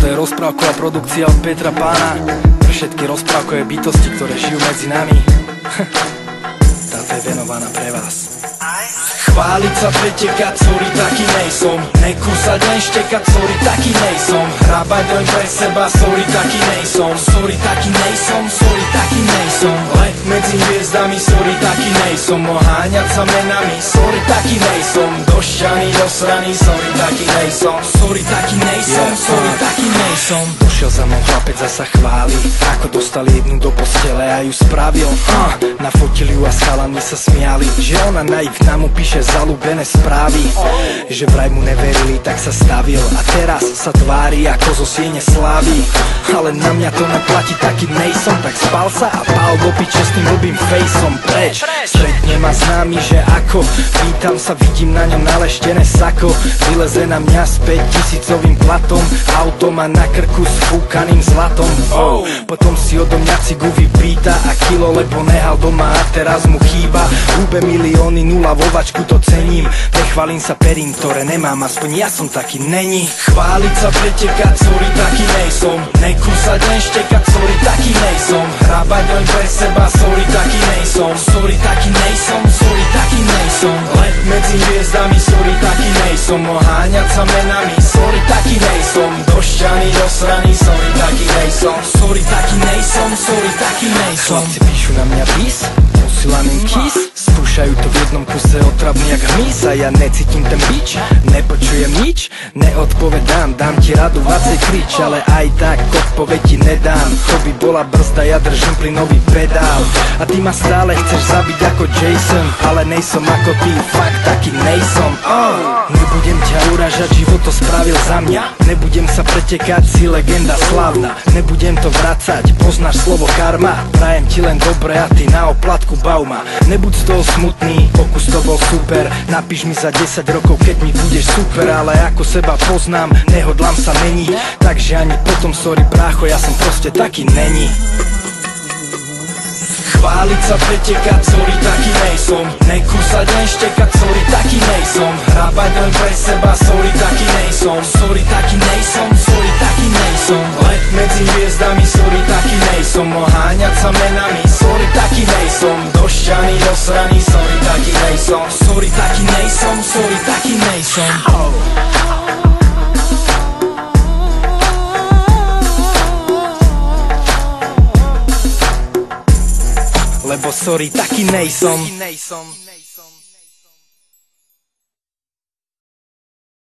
je rozprávková produkcia od Petra Pána pre všetky rozprávkové bytosti, ktoré žijú medzi nami. Táto je venovaná pre vás. Chváliť sa, pretekať, sorry, taký nejsom. Nekúsať, len štekať, sorry, taký nejsom. Hrabať len pre seba, sorry, taký nejsom. Sorry, taký nejsom, sorry, taký nejsom. Let medzi hviezdami, sorry, taký nejsom. Oháňať sa menami, sorry, taký nejsom. Došťaný, dosraný, sorry, taký nejsom. Sorry, taký nejsom, sorry, taký nejsom. Došiel za mnou chlapec a sa chváli, ako dostali jednu do postele a ju spravil. Nafotili ju a s chalami sa smiali, že ona naivná mu píše zalúbené správy, že vraj mu neverili, tak sa stavil a teraz sa tvári ako zo siene slávy. Ale na mňa to neplatí, taký nejsom, tak spal sa a pál do piče s tým blbým fejsom preč. Stretne ma známy, že ako, pýtam sa, vidím na ňom naleštené sako, vyleze na mňa s 5000-ovým platom, auto má na krku s fúkaným zlatom. Potom si odo mňa cigu vypýta a kilo, lebo nehal doma a teraz mu chýba. Húbe milióny, nula vo vačku, to cením. Nechválim sa perím, ktoré nemám, aspoň ja som taký není. Chváliť sa, pretekať, sorry, taký nejsom. Nekúsať, len štekať, sorry, taký nejsom. Hrabať len pre seba, sorry, taký nejsom. Sorry, taký nejsom, sorry, taký nejsom. Let medzi hviezdami, sorry, taký nejsom. Oháňať sa menami, sorry, taký nejsom. Došťaný, dosraný, sorry, taký nejsom. Sorry, taký nejsom, sorry, taký nejsom. Chlapci píšu na mňa bis, posielaný kiss, skúšajú to v jednom kuse otravný jak hmyz a ja necítim ten bič, nepočujem nič, neodpovedám, dám ti radu, vacej krič, ale aj tak odpoveď ti nedám. To by bola brzda, ja držím plynový pedál a ty ma stále chceš zabiť ako Jason, ale nejsom ako ty, fakt taký nejsom. Nebudem ťa uražať, život to spravil za mňa, nebudem sa pretekať, si legenda slavná, nebudem to vracať, poznáš slovo karma, prajem ti len dobre a ty na oplatku bauma. Nebuď z toho smutný, pokus to bol super, napíš mi za 10 rokov, keď mi budeš super, ale ako seba poznám, nehodlám sa meniť, takže ani potom sorry brácho, ja som proste taký není. Chváliť sa, pretekať, sorry, taký nejsom. Nekúsať, len štekať, sorry, taký nejsom. Hrabať len pre seba, sorry, taký nejsom. Sorry, taký nejsom, sorry, taký nejsom. Let medzi hviezdami, sorry, taký nejsom. Oháňať sa menami, sorry, taký nejsom. Došťaný, dosraný, sorry, taký nejsom. Sorry, taký nejsom, sorry, taký nejsom. Lebo sorry, taký nejsom.